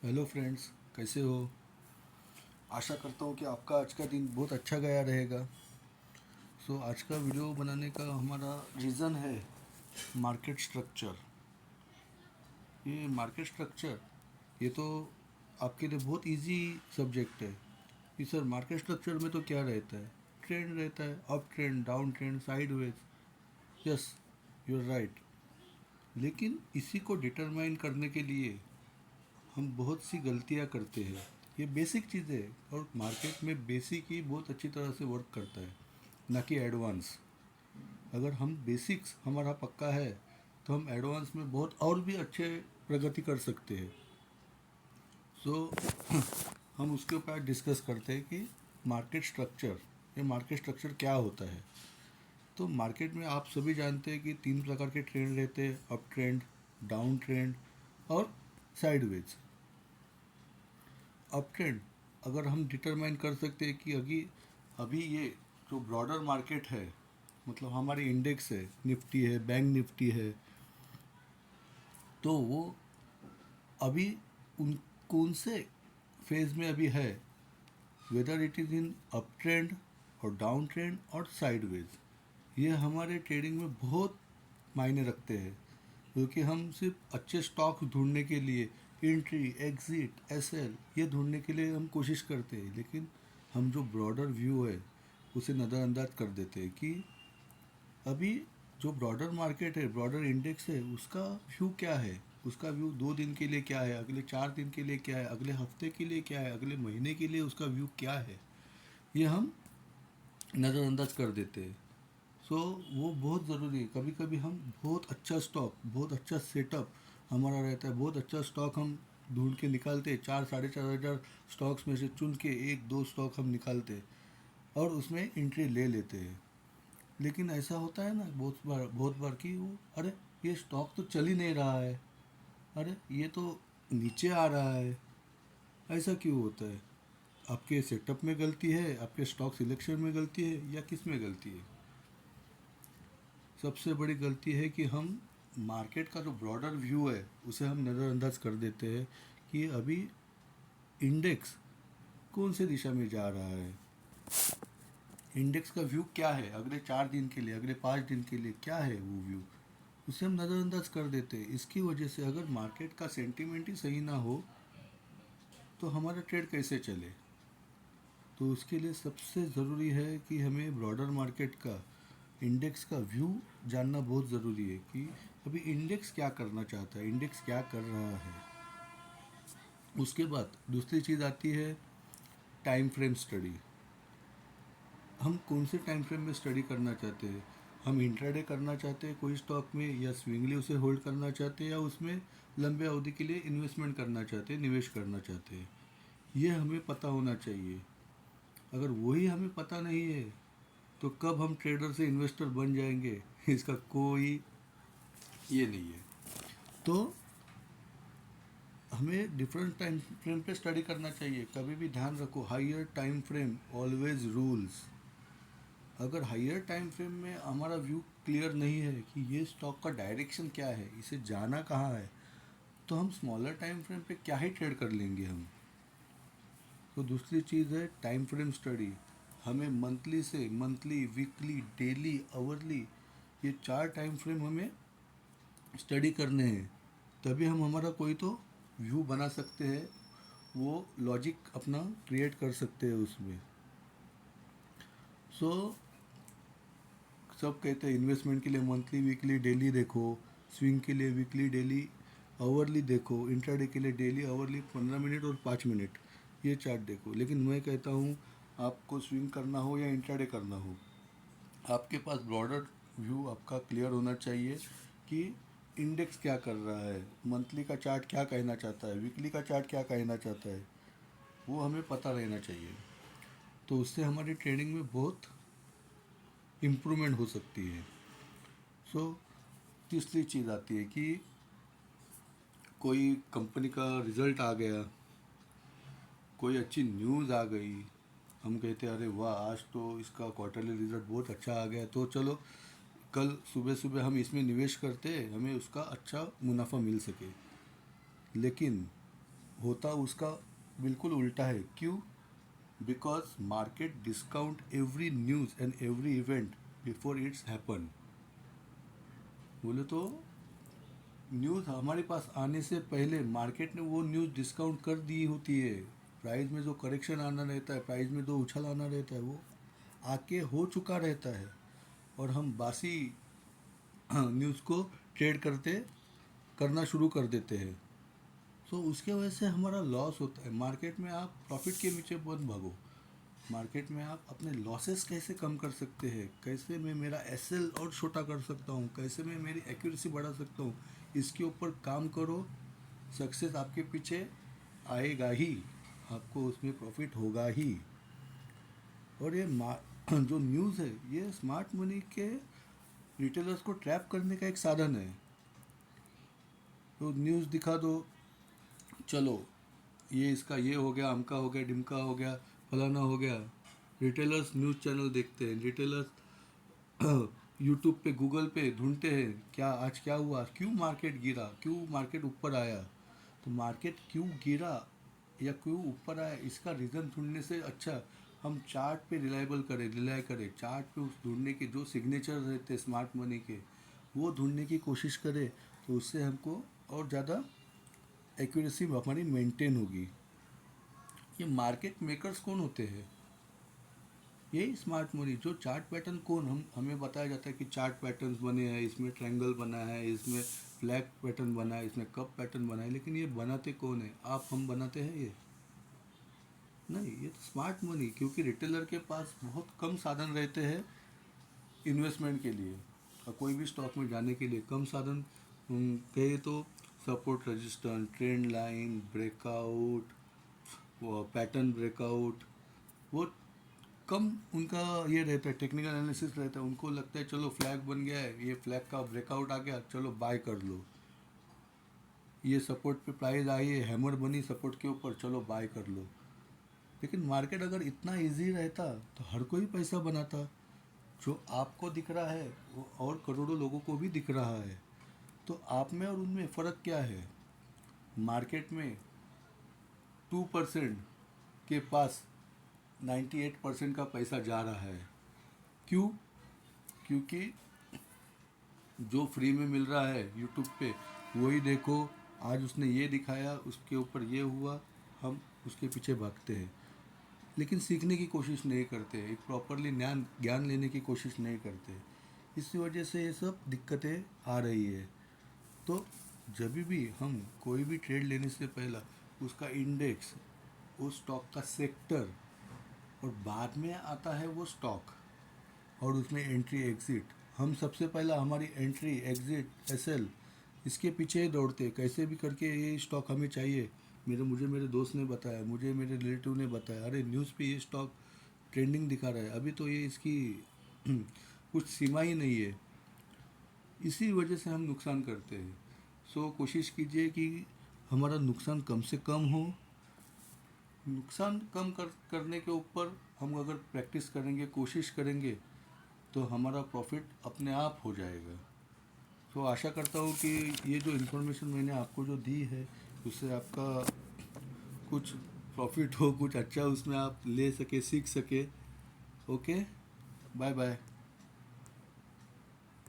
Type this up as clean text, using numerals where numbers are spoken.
Hello friends, कैसे हो। आशा करता हूँ कि आपका आज का दिन बहुत अच्छा गया रहेगा। आज का वीडियो बनाने का हमारा रीज़न है मार्केट स्ट्रक्चर। ये मार्केट स्ट्रक्चर ये तो आपके लिए बहुत इजी सब्जेक्ट है कि सर मार्केट स्ट्रक्चर में तो क्या रहता है। ट्रेंड रहता है, up trend, down trend, sideways. Yes, you are right. लेकिन इसी को डिटरमाइन करने के लिए हम बहुत सी गलतियां करते हैं। ये बेसिक चीज़ है और मार्केट में बेसिक ही बहुत अच्छी तरह से वर्क करता है, ना कि एडवांस। अगर हम बेसिक्स हमारा पक्का है तो हम एडवांस में बहुत और भी अच्छे प्रगति कर सकते हैं। सो हम उसके ऊपर डिस्कस करते हैं कि मार्केट स्ट्रक्चर, ये मार्केट स्ट्रक्चर क्या होता है। तो मार्केट में आप सभी जानते हैं कि तीन प्रकार के ट्रेंड रहते हैं: अप ट्रेंड, डाउन ट्रेंड और साइडवेज। अप ट्रेंड अगर हम डिटरमाइन कर सकते हैं कि अभी अभी ये जो ब्रॉडर मार्केट है, मतलब हमारी इंडेक्स है, निफ्टी है, बैंक निफ्टी है, तो वो अभी उन कौन से फेज में अभी है, whether it is in up trend और डाउन ट्रेंड और साइडवेज। ये हमारे ट्रेडिंग में बहुत मायने रखते हैं, क्योंकि हम सिर्फ अच्छे स्टॉक ढूंढने के लिए एंट्री, एग्जिट, एसएल ये ढूंढने के लिए हम कोशिश करते हैं, लेकिन हम जो ब्रॉडर व्यू है उसे नज़रअंदाज कर देते हैं कि अभी जो ब्रॉडर मार्केट है, ब्रॉडर इंडेक्स है, उसका व्यू क्या है। उसका व्यू 2 दिन के लिए क्या है, अगले 4 दिन के लिए क्या है, अगले हफ्ते के लिए क्या है, अगले महीने के लिए उसका व्यू क्या है, ये हम नज़रअंदाज कर देते हैं। वो बहुत ज़रूरी है। कभी कभी हम बहुत अच्छा स्टॉक, बहुत अच्छा सेटअप हमारा रहता है, बहुत अच्छा स्टॉक हम ढूंढ के निकालते हैं। 4 साढ़े 4 हज़ार स्टॉक्स में से चुन के एक दो स्टॉक हम निकालते हैं और उसमें एंट्री ले लेते हैं। लेकिन ऐसा होता है ना बहुत बार कि वो, अरे ये स्टॉक तो चल ही नहीं रहा है, अरे ये तो नीचे आ रहा है। ऐसा क्यों होता है? आपके सेटअप में गलती है, आपके स्टॉक सिलेक्शन में गलती है, या किस में गलती है? सबसे बड़ी गलती है कि हम मार्केट का जो ब्रॉडर व्यू है उसे हम नज़रअंदाज कर देते हैं कि अभी इंडेक्स कौन से दिशा में जा रहा है, इंडेक्स का व्यू क्या है, अगले 4 दिन के लिए, अगले 5 दिन के लिए क्या है वो व्यू, उसे हम नज़रअंदाज कर देते हैं। इसकी वजह से अगर मार्केट का सेंटीमेंट ही सही ना हो तो हमारा ट्रेड कैसे चले। तो उसके लिए सबसे ज़रूरी है कि हमें ब्रॉडर मार्केट का, इंडेक्स का व्यू जानना बहुत ज़रूरी है कि अभी इंडेक्स क्या करना चाहता है, इंडेक्स क्या कर रहा है। उसके बाद दूसरी चीज़ आती है टाइम फ्रेम स्टडी। हम कौन से टाइम फ्रेम में स्टडी करना चाहते हैं? हम इंट्राडे करना चाहते हैं कोई स्टॉक में, या स्विंगली उसे होल्ड करना चाहते हैं, या उसमें लंबे अवधि के लिए इन्वेस्टमेंट करना चाहते हैं, निवेश करना चाहते हैं। ये हमें पता होना चाहिए। अगर वही हमें पता नहीं है तो कब हम ट्रेडर से इन्वेस्टर बन जाएंगे इसका कोई ये नहीं है। तो हमें डिफरेंट टाइम फ्रेम पे स्टडी करना चाहिए। कभी भी ध्यान रखो, higher time frame always rules. अगर हायर टाइम फ्रेम में हमारा व्यू क्लियर नहीं है कि ये स्टॉक का डायरेक्शन क्या है, इसे जाना कहाँ है, तो हम स्मॉलर टाइम फ्रेम पे क्या ही ट्रेड कर लेंगे हम। तो दूसरी चीज़ है टाइम फ्रेम स्टडी। हमें मंथली से मंथली, वीकली, डेली, आवर्ली, ये 4 टाइम फ्रेम हमें स्टडी करने हैं। तभी हम हमारा कोई तो व्यू बना सकते हैं, वो लॉजिक अपना क्रिएट कर सकते हैं उसमें। सो सब कहते हैं इन्वेस्टमेंट के लिए मंथली, वीकली, डेली देखो, स्विंग के लिए वीकली, डेली, आवर्ली देखो, इंट्राडे के लिए डेली, आवर्ली, 15 मिनट और 5 मिनट ये चार्ट देखो। लेकिन मैं कहता हूँ, आपको स्विंग करना हो या इंट्राडे करना हो, आपके पास ब्रॉडर व्यू आपका क्लियर होना चाहिए कि इंडेक्स क्या कर रहा है, मंथली का चार्ट क्या कहना चाहता है, वीकली का चार्ट क्या कहना चाहता है, वो हमें पता रहना चाहिए। तो उससे हमारी ट्रेडिंग में बहुत इम्प्रूवमेंट हो सकती है। सो तीसरी चीज़ आती है कि कोई कंपनी का रिज़ल्ट आ गया, कोई अच्छी न्यूज़ आ गई, हम कहते हैं अरे वाह, आज तो इसका क्वार्टरली रिज़ल्ट बहुत अच्छा आ गया, तो चलो कल सुबह सुबह हम इसमें निवेश करते हैं, हमें उसका अच्छा मुनाफा मिल सके। लेकिन होता उसका बिल्कुल उल्टा है। क्यों? Because market discount every news and every event before it's happen. बोले तो न्यूज़ हमारे पास आने से पहले मार्केट ने वो न्यूज़ डिस्काउंट कर दी होती है। प्राइस में जो करेक्शन आना रहता है, प्राइस में जो उछाल आना रहता है, वो आके हो चुका रहता है और हम बासी न्यूज़ को ट्रेड करना शुरू कर देते हैं। तो उसके वजह से हमारा लॉस होता है। मार्केट में आप प्रॉफिट के पीछे मत भागो। मार्केट में आप अपने लॉसेस कैसे कम कर सकते हैं, कैसे मैं मेरा एसएल और छोटा कर सकता हूँ, कैसे मैं मेरी एक्यूरेसी बढ़ा सकता हूँ, इसके ऊपर काम करो। सक्सेस आपके पीछे आएगा ही, आपको उसमें प्रॉफिट होगा ही। और ये जो न्यूज़ है, ये स्मार्ट मनी के रिटेलर्स को ट्रैप करने का एक साधन है। तो न्यूज़ दिखा दो, चलो ये इसका ये हो गया, अमका हो गया, डिमका हो गया, फलाना हो गया। रिटेलर्स न्यूज़ चैनल देखते हैं, रिटेलर्स यूट्यूब पे, गूगल पे ढूंढते हैं क्या आज क्या हुआ, क्यों मार्केट गिरा, क्यों मार्केट ऊपर आया। तो मार्केट क्यों गिरा या क्यों ऊपर आया, इसका रीज़न ढूंढने से अच्छा हम चार्ट पे रिलाई करें, चार्ट पे उस ढूंढने के जो सिग्नेचर रहते हैं स्मार्ट मनी के, वो ढूंढने की कोशिश करें। तो उससे हमको और ज़्यादा एक्यूरेसी हमारी मेंटेन होगी। ये मार्केट मेकर्स कौन होते हैं? यही स्मार्ट मनी। जो चार्ट पैटर्न कौन, हमें बताया जाता है कि चार्ट पैटर्न्स बने हैं, इसमें ट्रायंगल बना है, इसमें फ्लैग पैटर्न बना है, इसमें कप पैटर्न बना है, लेकिन ये बनाते कौन है? आप हम बनाते हैं ये? नहीं, ये तो स्मार्ट मनी, क्योंकि रिटेलर के पास बहुत कम साधन रहते हैं इन्वेस्टमेंट के लिए और कोई भी स्टॉक में जाने के लिए कम साधन। कहे तो support, resistance, trend line, breakout, वो पैटर्न ब्रेकआउट, वो कम उनका ये रहता है, टेक्निकल एनालिसिस रहता है। उनको लगता है चलो फ्लैग बन गया है, ये फ्लैग का ब्रेकआउट आ गया, चलो बाय कर लो। ये सपोर्ट पे प्राइस आई है, हैमर बनी सपोर्ट के ऊपर, चलो बाय कर लो। लेकिन मार्केट अगर इतना इजी रहता तो हर कोई पैसा बनाता। जो आपको दिख रहा है वो और करोड़ों लोगों को भी दिख रहा है। तो आप में और उनमें फ़र्क क्या है? मार्केट में 2% के पास 98% का पैसा जा रहा है। क्यों? क्योंकि जो फ्री में मिल रहा है यूट्यूब पे वही देखो, आज उसने ये दिखाया, उसके ऊपर ये हुआ, हम उसके पीछे भागते हैं। लेकिन सीखने की कोशिश नहीं करते, एक प्रॉपरली ज्ञान लेने की कोशिश नहीं करते। इसी वजह से ये सब दिक्कतें आ रही है। तो जब भी हम कोई भी ट्रेड लेने से पहला उसका इंडेक्स, उस स्टॉक का सेक्टर, और बाद में आता है वो स्टॉक और उसमें एंट्री एग्ज़िट। हम सबसे पहला हमारी एंट्री एग्ज़िट एसएल इसके पीछे ही दौड़ते, कैसे भी करके ये स्टॉक हमें चाहिए। मुझे मेरे दोस्त ने बताया, मुझे मेरे रिलेटिव ने बताया, अरे न्यूज़ पे ये स्टॉक ट्रेंडिंग दिखा रहा है, अभी तो ये इसकी कुछ सीमा ही नहीं है। इसी वजह से हम नुकसान करते हैं। सो कोशिश कीजिए कि हमारा नुकसान कम से कम हो। नुकसान कम करने के ऊपर हम अगर प्रैक्टिस करेंगे, कोशिश करेंगे, तो हमारा प्रॉफिट अपने आप हो जाएगा। तो आशा करता हूँ कि ये जो इन्फॉर्मेशन मैंने आपको जो दी है उससे आपका कुछ प्रॉफिट हो, कुछ अच्छा उसमें आप ले सके, सीख सके। Okay, bye bye.